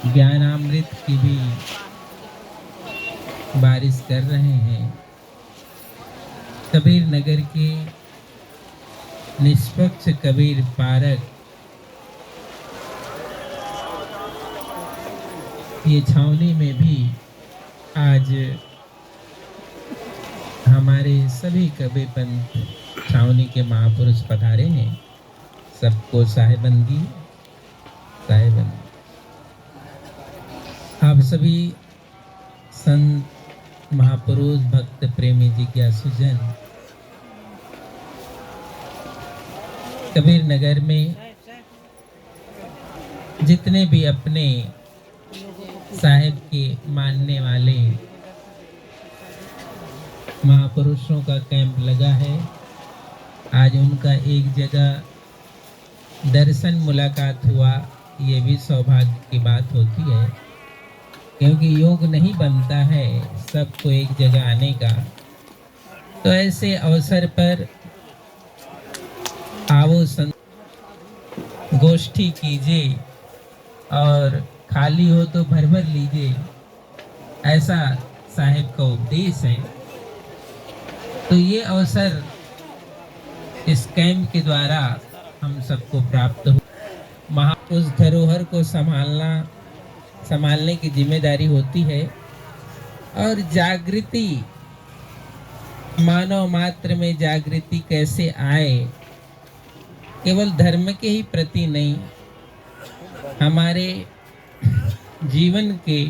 ज्ञानामृत की भी बारिश कर रहे हैं। कबीर नगर के निष्पक्ष कबीर पारक ये छावनी में भी आज हमारे सभी कबीर पंथ छावनी के महापुरुष पधारे हैं। सबको साहेबंदी साहेबंदी। आप सभी संत महापुरुष भक्त प्रेमी जिज्ञासुजन कबीर नगर में जितने भी अपने साहेब के मानने वाले महापुरुषों का कैंप लगा है। आज उनका एक जगह दर्शन मुलाकात हुआ, ये भी सौभाग्य की बात होती है, क्योंकि योग नहीं बनता है सबको एक जगह आने का। तो ऐसे अवसर पर आओ संत गोष्ठी कीजिए और खाली हो तो भर भर लीजिए, ऐसा साहिब का उपदेश है। तो ये अवसर इस कैंप के द्वारा हम सबको प्राप्त हो। उस धरोहर को संभालने की जिम्मेदारी होती है और जागृति, मानव मात्र में जागृति कैसे आए, केवल धर्म के ही प्रति नहीं, हमारे जीवन के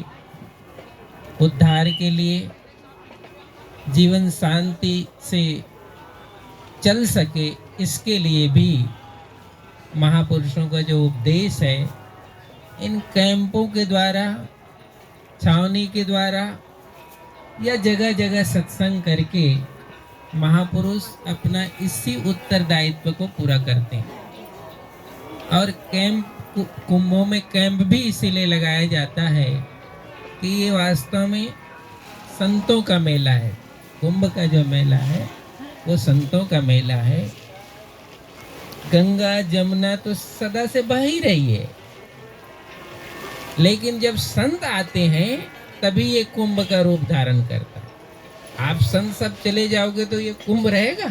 उद्धार के लिए, जीवन शांति से चल सके, इसके लिए भी महापुरुषों का जो उपदेश है, इन कैंपों के द्वारा, छावनी के द्वारा या जगह जगह सत्संग करके महापुरुष अपना इसी उत्तरदायित्व को पूरा करते हैं। और कैंप, कुंभों में कैंप भी इसीलिए लगाया जाता है कि ये वास्तव में संतों का मेला है। कुंभ का जो मेला है वो संतों का मेला है। गंगा जमुना तो सदा से बह ही रही है, लेकिन जब संत आते हैं तभी ये कुंभ का रूप धारण करता है। आप संत सब चले जाओगे तो ये कुंभ रहेगा?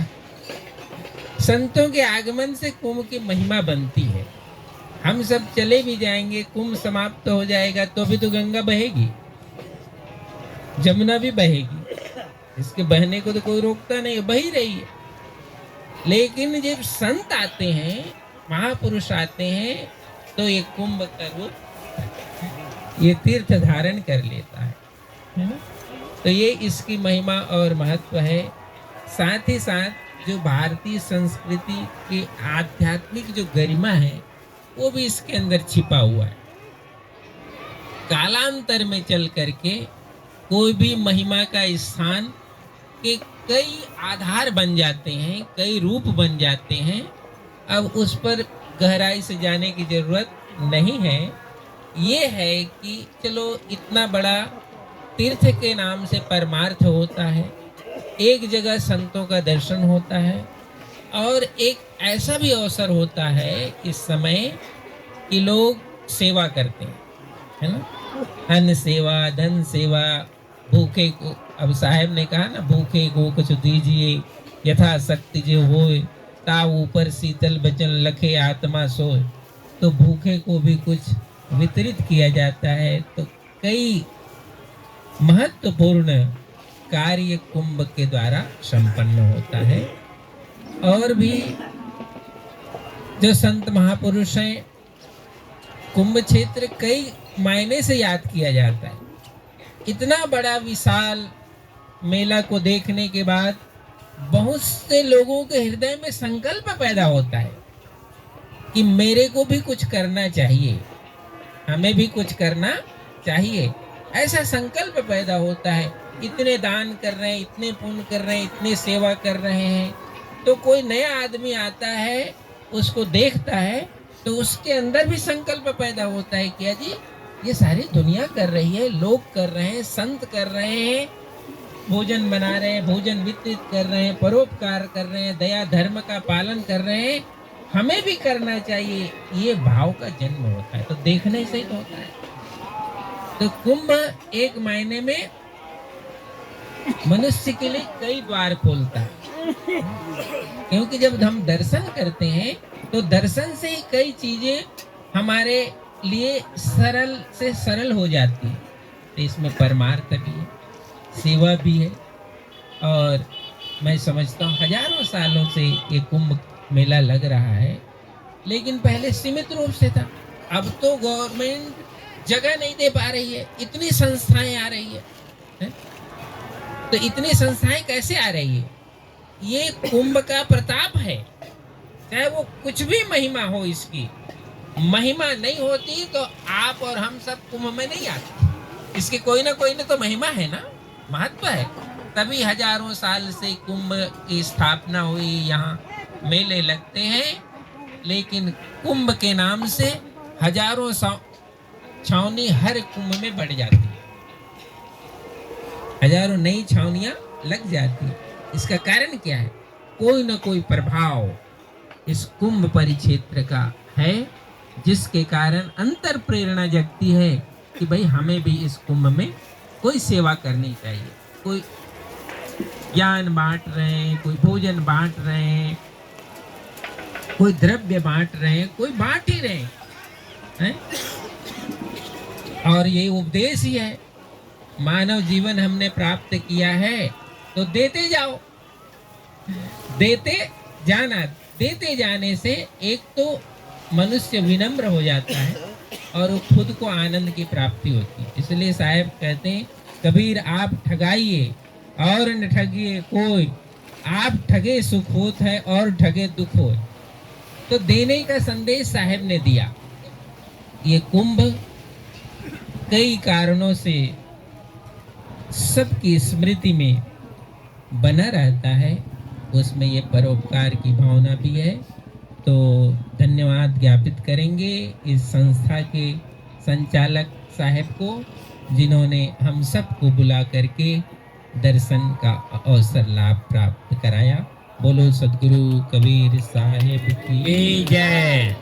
संतों के आगमन से कुंभ की महिमा बनती है। हम सब चले भी जाएंगे, कुंभ समाप्त हो जाएगा, तो भी तो गंगा बहेगी, जमुना भी बहेगी, इसके बहने को तो कोई रोकता नहीं, बह ही रही है। लेकिन जब संत आते हैं, महापुरुष आते हैं, तो ये कुंभ का रूप, ये तीर्थ धारण कर लेता है ना? तो ये इसकी महिमा और महत्व है। साथ ही साथ जो भारतीय संस्कृति की आध्यात्मिक जो गरिमा है, वो भी इसके अंदर छिपा हुआ है। कालांतर में चल करके कोई भी महिमा का स्थान के कई आधार बन जाते हैं, कई रूप बन जाते हैं। अब उस पर गहराई से जाने की जरूरत नहीं है। ये है कि चलो, इतना बड़ा तीर्थ के नाम से परमार्थ होता है, एक जगह संतों का दर्शन होता है, और एक ऐसा भी अवसर होता है इस समय कि लोग सेवा करते हैं, है ना? अन्न सेवा, धन सेवा, भूखे को, अब साहेब ने कहा ना, भूखे को कुछ दीजिए, यथा शक्ति जो होए, ता ऊपर शीतल बचन लखे आत्मा सोए। तो भूखे को भी कुछ वितरित किया जाता है। तो कई महत्वपूर्ण कार्य कुंभ के द्वारा संपन्न होता है। और भी जो संत महापुरुष हैं, कुंभ क्षेत्र कई मायने से याद किया जाता है। इतना बड़ा विशाल मेला को देखने के बाद बहुत से लोगों के हृदय में संकल्प पैदा होता है कि मेरे को भी कुछ करना चाहिए, हमें भी कुछ करना चाहिए, ऐसा संकल्प पैदा होता है। इतने दान कर रहे हैं, इतने पुण्य कर रहे हैं, इतने सेवा कर रहे हैं, तो कोई नया आदमी आता है, उसको देखता है, तो उसके अंदर भी संकल्प पैदा होता है कि जी ये सारी दुनिया कर रही है, लोग कर रहे हैं, संत कर रहे हैं, भोजन बना रहे हैं, भोजन वितरित कर रहे हैं, परोपकार कर रहे हैं, दया धर्म का पालन कर रहे हैं, हमें भी करना चाहिए। ये भाव का जन्म होता है। तो देखने से ही तो होता है। तो कुंभ एक महीने में मनुष्य के लिए कई द्वार खोलता है, क्योंकि जब हम दर्शन करते हैं तो दर्शन से ही कई चीजें हमारे लिए सरल से सरल हो जाती है। तो इसमें परमार्थ भी है, सेवा भी है, और मैं समझता हूँ हजारों सालों से ये कुंभ मेला लग रहा है, लेकिन पहले सीमित रूप से था। अब तो गवर्नमेंट जगह नहीं दे पा रही है, इतनी संस्थाएं आ रही है? तो इतनी संस्थाएं कैसे आ रही है? ये कुंभ का प्रताप है। चाहे वो कुछ भी महिमा हो, इसकी महिमा नहीं होती तो आप और हम सब कुंभ में नहीं आते। इसकी कोई ना तो महिमा है ना, महत्व है, तभी हजारों साल से कुंभ की स्थापना हुई, यहाँ मेले लगते हैं। लेकिन कुंभ के नाम से हजारों छावनी हर कुंभ में बढ़ जाती है, हजारों नई छावनियां लग जाती है। इसका कारण क्या है? कोई ना कोई प्रभाव इस कुंभ परिक्षेत्र का है, जिसके कारण अंतर प्रेरणा जगती है कि भाई हमें भी इस कुंभ में कोई सेवा करनी चाहिए। कोई ज्ञान बांट रहे हैं, कोई भोजन बांट रहे हैं, कोई द्रव्य बांट रहे हैं, कोई बांट ही रहे हैं। और ये उपदेश ही है, मानव जीवन हमने प्राप्त किया है तो देते जाओ, देते जाना। देते जाने से एक तो मनुष्य विनम्र हो जाता है और खुद को आनंद की प्राप्ति होती है। इसलिए साहब कहते हैं, कबीर आप ठगाइए और न ठगिए कोई, आप ठगे सुख होत है और ठगे दुख हो। तो देने का संदेश साहब ने दिया। ये कुंभ कई कारणों से सबकी स्मृति में बना रहता है, उसमें ये परोपकार की भावना भी है। तो धन्यवाद ज्ञापित करेंगे इस संस्था के संचालक साहब को, जिन्होंने हम सबको बुला करके दर्शन का अवसर लाभ प्राप्त कराया। बोलो सदगुरु कबीर साहेब की जय।